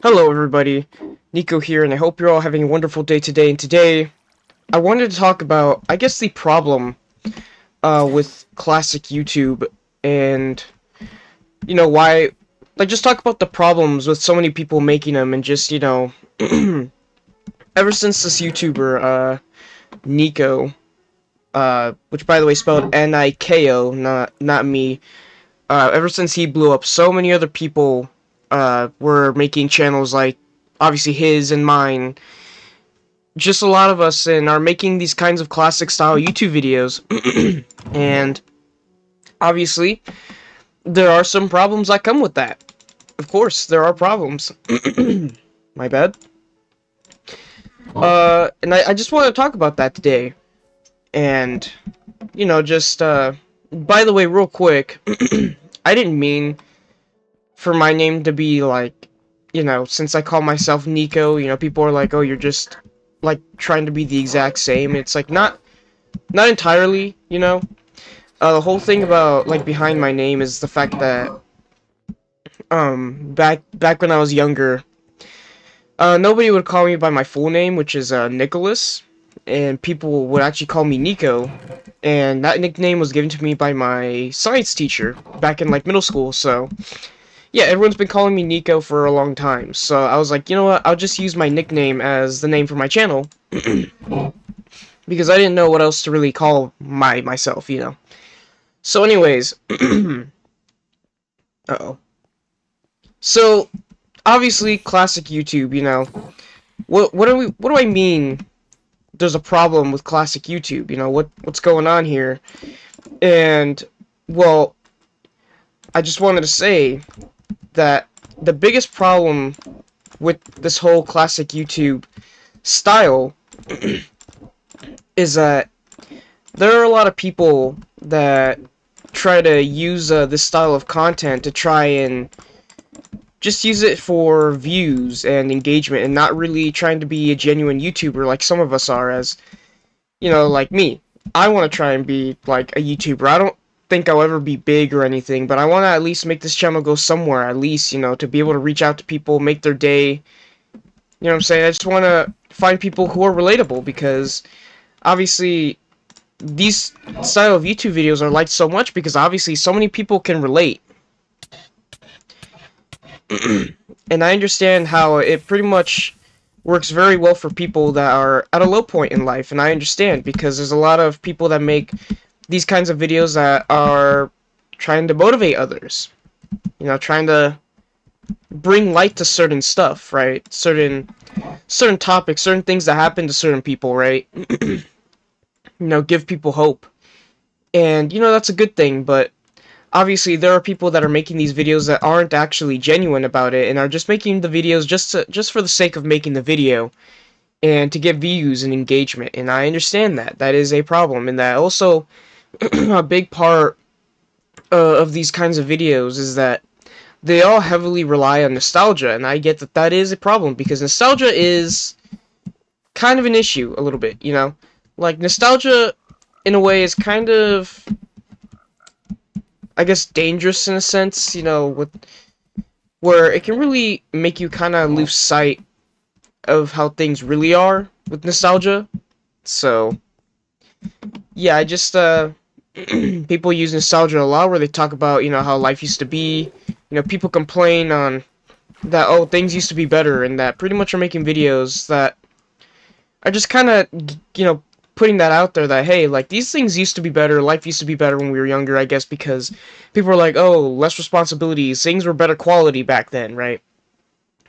Hello everybody, Nico here, and I hope you're all having a wonderful day today. And today, I wanted to talk about, I guess, the problem with classic YouTube, and why, like, just talk about the problems with so many people making them, and just ever since this YouTuber Nico, which by the way spelled Niko, not me, ever since he blew up, so many other people were making channels like obviously his and mine, just a lot of us, and are making these kinds of classic style YouTube videos. And obviously there are some problems that come with that. Of course there are problems. My bad. And I just want to talk about that today. And just by the way, real quick, I didn't mean for my name to be like, since I call myself Nico, people are like, oh, you're just like trying to be the exact same. It's like not entirely, the whole thing about like behind my name is the fact that back when I was younger, nobody would call me by my full name, which is Nicholas, and people would actually call me Nico, and that nickname was given to me by my science teacher back in like middle school. So yeah, everyone's been calling me Nico for a long time, so I was like, you know what, I'll just use my nickname as the name for my channel, because I didn't know what else to really call myself. So anyways, uh-oh. So, obviously, classic YouTube, what do I mean there's a problem with classic YouTube? What's going on here? And, well, I just wanted to say that the biggest problem with this whole classic YouTube style is that there are a lot of people that try to use this style of content to try and just use it for views and engagement, and not really trying to be a genuine YouTuber like some of us are, as, like me. I want to try and be like a YouTuber. I don't think I'll ever be big or anything, but I want to at least make this channel go somewhere, at least, to be able to reach out to people, make their day. You know what I'm saying? I just want to find people who are relatable, because obviously these style of YouTube videos are liked so much because obviously so many people can relate. And I understand how it pretty much works very well for people that are at a low point in life, and I understand because there's a lot of people that make these kinds of videos that are trying to motivate others, trying to bring light to certain stuff, right? Certain topics, certain things that happen to certain people, right? Give people hope. And that's a good thing, but obviously there are people that are making these videos that aren't actually genuine about it, and are just making the videos just for the sake of making the video and to get views and engagement. And I understand that is a problem, and that also a big part of these kinds of videos is that they all heavily rely on nostalgia, and I get that is a problem, because nostalgia is kind of an issue a little bit, like nostalgia in a way is kind of, I guess, dangerous in a sense, where it can really make you kind of lose sight of how things really are with nostalgia. So, yeah, I just, people use nostalgia a lot, where they talk about, how life used to be. People complain on that, oh, things used to be better, and that pretty much are making videos that are just kind of, putting that out there that, hey, like, these things used to be better, life used to be better when we were younger, I guess, because people are like, oh, less responsibilities, things were better quality back then, right?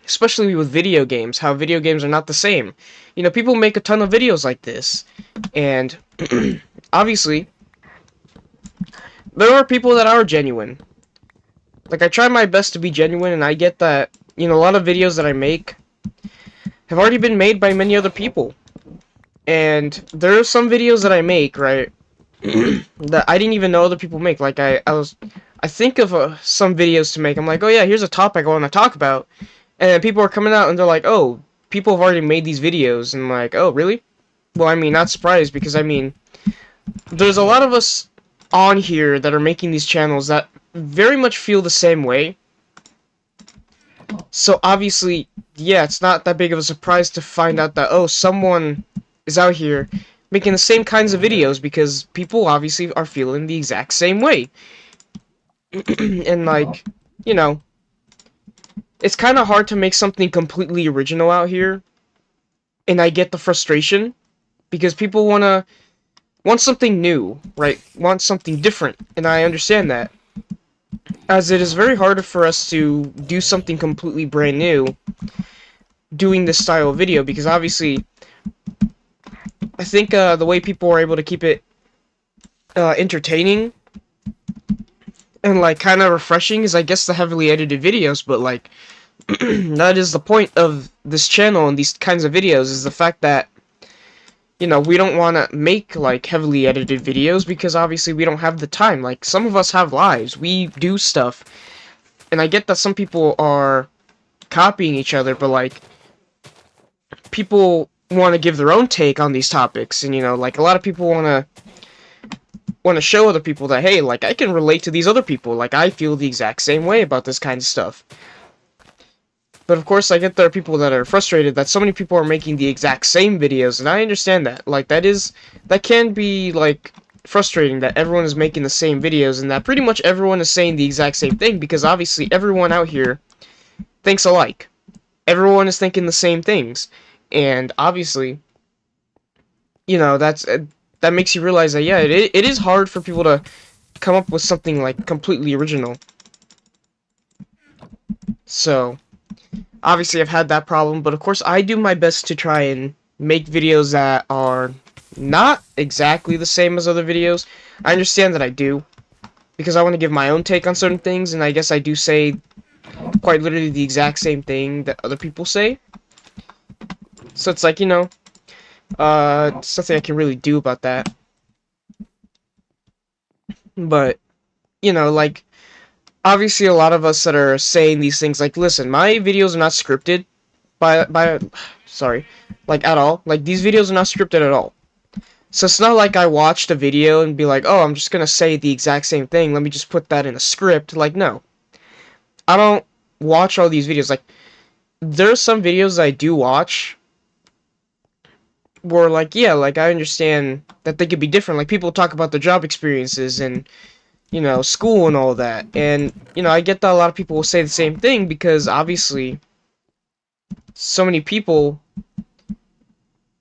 Especially with video games, how video games are not the same. People make a ton of videos like this, and obviously, there are people that are genuine. Like, I try my best to be genuine, and I get that, a lot of videos that I make have already been made by many other people. And there are some videos that I make, right, that I didn't even know other people make. Like, I think of some videos to make. I'm like, oh yeah, here's a topic I want to talk about. And then people are coming out and they're like, oh, people have already made these videos. And I'm like, oh, really? Well, I mean, not surprised, because, I mean, there's a lot of us on here that are making these channels that very much feel the same way. So obviously, yeah, it's not that big of a surprise to find out that, oh, someone is out here making the same kinds of videos, because people obviously are feeling the exact same way. And like, you know, it's kind of hard to make something completely original out here, and I get the frustration because people want something new, right? Want something different, and I understand that. As it is very hard for us to do something completely brand new doing this style of video, because obviously I think the way people are able to keep it entertaining and like kind of refreshing is, I guess, the heavily edited videos. But like that is the point of this channel and these kinds of videos, is the fact that, you know, we don't want to make like heavily edited videos because obviously we don't have the time. Like, some of us have lives, we do stuff, and I get that some people are copying each other, but like, people want to give their own take on these topics, and, you know, like, a lot of people want to show other people that, hey, like, I can relate to these other people, like, I feel the exact same way about this kind of stuff. But of course, I get there are people that are frustrated that so many people are making the exact same videos, and I understand that. Like, that can be, like, frustrating that everyone is making the same videos, and that pretty much everyone is saying the exact same thing, because obviously everyone out here thinks alike. Everyone is thinking the same things. And obviously, you know, that makes you realize that, yeah, it is hard for people to come up with something, like, completely original. So, obviously I've had that problem, but of course I do my best to try and make videos that are not exactly the same as other videos. I understand that I do, because I want to give my own take on certain things, and I guess I do say quite literally the exact same thing that other people say. So it's like, you know, it's nothing I can really do about that. But, you know, like, obviously a lot of us that are saying these things, like, listen, my videos are not scripted by sorry, like, at all. Like, these videos are not scripted at all. So it's not like I watched a video and be like, oh, I'm just gonna say the exact same thing, let me just put that in a script. Like, no. I don't watch all these videos. Like, there's some videos I do watch where, like, yeah, like, I understand that they could be different. Like, people talk about their job experiences and, you know, school and all that. And, you know, I get that a lot of people will say the same thing, because obviously so many people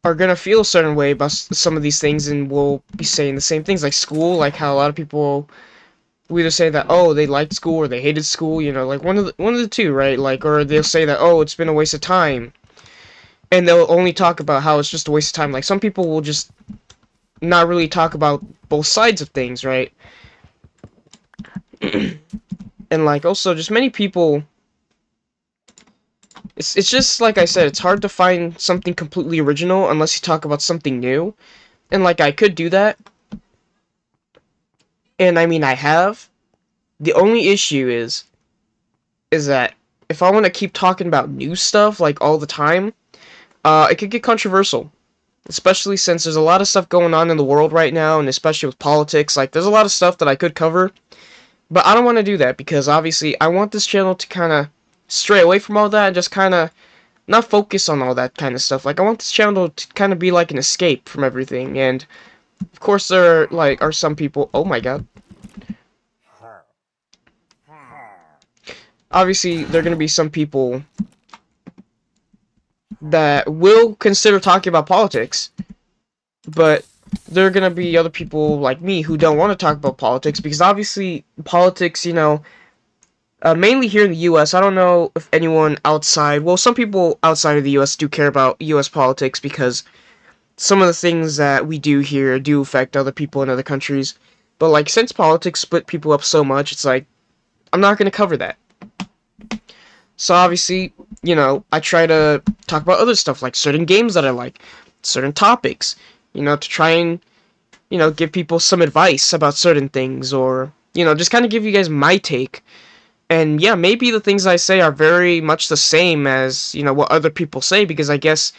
are gonna feel a certain way about some of these things, and will be saying the same things, like school, like how a lot of people will either say that, oh, they liked school or they hated school, you know, like one of the two, right? Like, or they'll say that, oh, it's been a waste of time, and they'll only talk about how it's just a waste of time. Like, some people will just not really talk about both sides of things, right? And like, also, just many people, it's just like I said, it's hard to find something completely original unless you talk about something new. And like, I could do that, and I mean, I have. The only issue is that if I want to keep talking about new stuff like all the time, it could get controversial. Especially since there's a lot of stuff going on in the world right now, and especially with politics. Like, there's a lot of stuff that I could cover, but I don't want to do that, because obviously I want this channel to kind of stray away from all that and just kind of not focus on all that kind of stuff. Like, I want this channel to kind of be like an escape from everything. And of course there are some people, oh my god, obviously there are going to be some people that will consider talking about politics, but there are going to be other people like me who don't want to talk about politics, because obviously politics, you know, mainly here in the US, I don't know if anyone outside, well, some people outside of the US do care about US politics, because some of the things that we do here do affect other people in other countries. But like, since politics split people up so much, it's like, I'm not going to cover that. So obviously, you know, I try to talk about other stuff, like certain games that I like, certain topics, you know, to try and, you know, give people some advice about certain things, or, you know, just kind of give you guys my take. And yeah, maybe the things I say are very much the same as, you know, what other people say, because I guess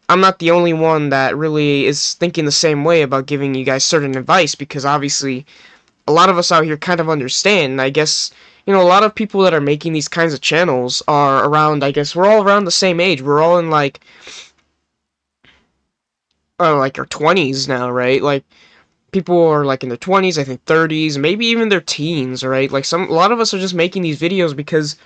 I'm not the only one that really is thinking the same way about giving you guys certain advice, because obviously a lot of us out here kind of understand. And I guess you know, a lot of people that are making these kinds of channels are around, I guess, we're all around the same age. We're all in, like our 20s now, right? Like, people are, like, in their 20s, I think 30s, maybe even their teens, right? Like, a lot of us are just making these videos because,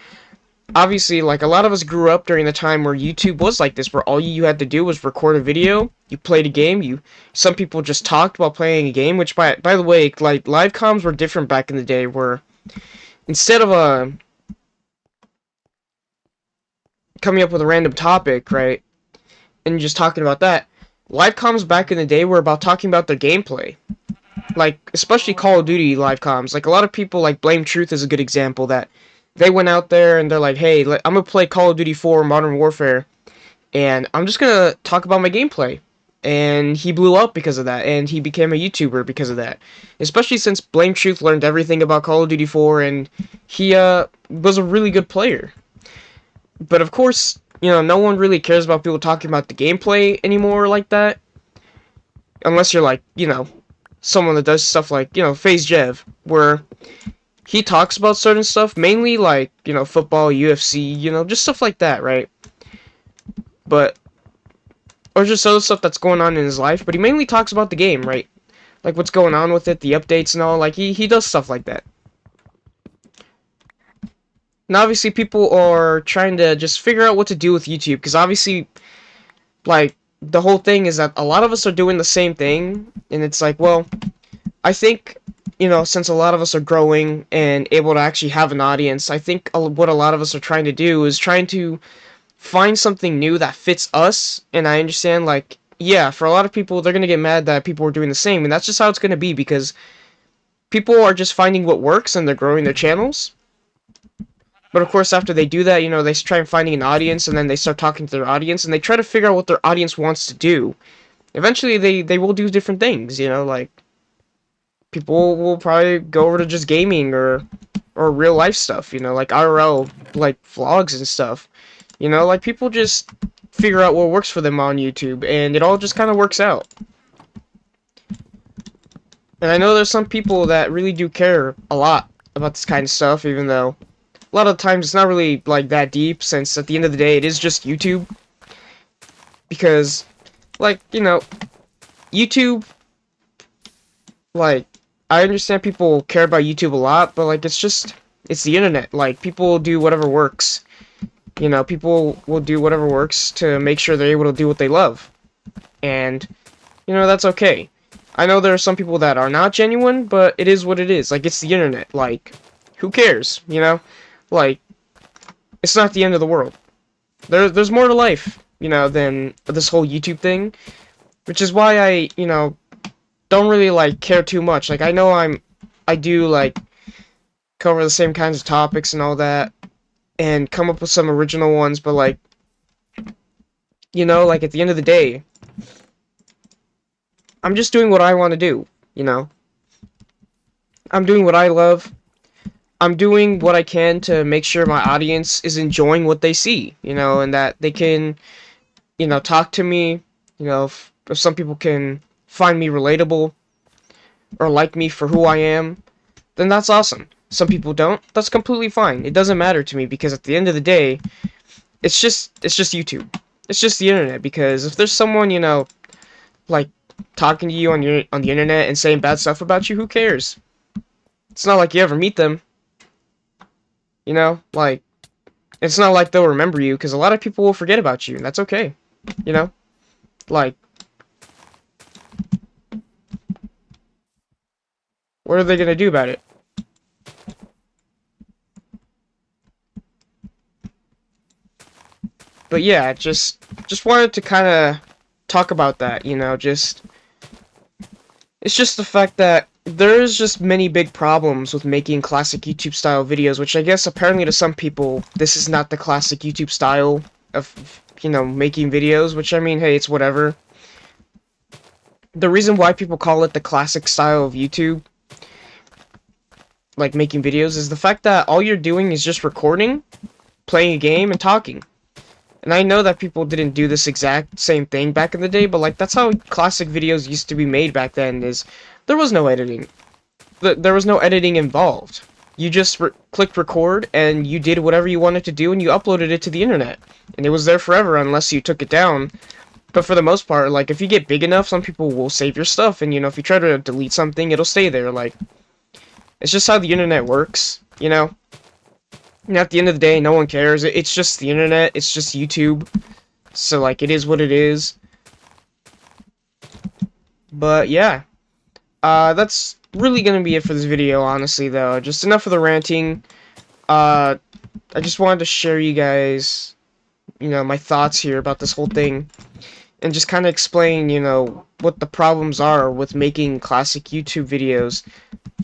obviously, like, a lot of us grew up during the time where YouTube was like this, where all you had to do was record a video, you played a game, some people just talked while playing a game, which, by the way, like, live comms were different back in the day, where instead of, coming up with a random topic, right, and just talking about that, live comms back in the day were about talking about their gameplay. Like, especially Call of Duty live comms. Like, a lot of people, like, Blame Truth is a good example, that they went out there and they're like, hey, I'm gonna play Call of Duty 4 Modern Warfare, and I'm just gonna talk about my gameplay. And he blew up because of that, and he became a YouTuber because of that. Especially since Blame Truth learned everything about Call of Duty 4, and he was a really good player. But of course, you know, no one really cares about people talking about the gameplay anymore like that. Unless you're like, you know, someone that does stuff like, you know, FaZe Jev, where he talks about certain stuff, mainly like, you know, football, UFC, you know, just stuff like that, right? But, or just other stuff that's going on in his life, but he mainly talks about the game, right? Like what's going on with it, the updates and all, like he does stuff like that. And obviously people are trying to just figure out what to do with YouTube, because obviously, like, the whole thing is that a lot of us are doing the same thing, and it's like, well, I think, you know, since a lot of us are growing and able to actually have an audience, I think what a lot of us are trying to do is trying to find something new that fits us. And I understand, like, yeah, for a lot of people, they're going to get mad that people are doing the same, and that's just how it's going to be, because people are just finding what works and they're growing their channels. But of course, after they do that, you know, they try and finding an audience, and then they start talking to their audience, and they try to figure out what their audience wants to do. Eventually, they will do different things, you know, like, people will probably go over to just gaming or real life stuff, you know, like IRL, like vlogs and stuff. You know, like, people just figure out what works for them on YouTube, and it all just kind of works out. And I know there's some people that really do care a lot about this kind of stuff, even though a lot of times it's not really, like, that deep, since at the end of the day, it is just YouTube. Because, like, you know, YouTube, like, I understand people care about YouTube a lot, but, like, it's the internet. Like, people do whatever works. You know, people will do whatever works to make sure they're able to do what they love. And, you know, that's okay. I know there are some people that are not genuine, but it is what it is. Like, it's the internet. Like, who cares, you know? Like, it's not the end of the world. There's more to life, you know, than this whole YouTube thing. Which is why I, you know, don't really, like, care too much. Like, I know I do, like, cover the same kinds of topics and all that, and come up with some original ones, but, like, you know, like, at the end of the day, I'm just doing what I want to do, you know? I'm doing what I love. I'm doing what I can to make sure my audience is enjoying what they see, you know, and that they can, you know, talk to me, you know, if some people can find me relatable or like me for who I am, then that's awesome. Some people don't. That's completely fine. It doesn't matter to me, because at the end of the day, it's just YouTube. It's just the internet, because if there's someone, you know, like, talking to you on the internet and saying bad stuff about you, who cares? It's not like you ever meet them. You know, like, it's not like they'll remember you, because a lot of people will forget about you, and that's okay. You know? Like, what are they gonna do about it? But yeah, just wanted to kind of talk about that, you know, it's just the fact that there's just many big problems with making classic YouTube style videos, which I guess apparently to some people, this is not the classic YouTube style of, you know, making videos, which, I mean, hey, it's whatever. The reason why people call it the classic style of YouTube, like making videos, is the fact that all you're doing is just recording, playing a game, and talking. And I know that people didn't do this exact same thing back in the day, but, like, that's how classic videos used to be made back then, is there was no editing. There was no editing involved. You just clicked record and you did whatever you wanted to do and you uploaded it to the internet. And it was there forever unless you took it down. But for the most part, like, if you get big enough, some people will save your stuff, and, you know, if you try to delete something, it'll stay there. Like, it's just how the internet works, you know? And at the end of the day, no one cares. It's just the internet. It's just YouTube. So, like, it is what it is. But, yeah. That's really gonna be it for this video, honestly, though. Just enough of the ranting. I just wanted to share you guys, you know, my thoughts here about this whole thing. And just kind of explain, you know, what the problems are with making classic YouTube videos.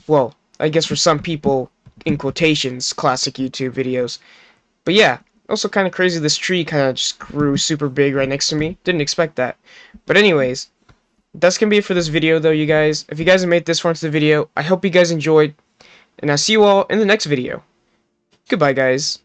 Well, I guess for some people, in quotations, classic YouTube videos. But yeah, also kind of crazy this tree kind of just grew super big right next to me. Didn't expect that. But anyways, that's going to be it for this video though, you guys. If you guys have made this far into the video, I hope you guys enjoyed. And I'll see you all in the next video. Goodbye, guys.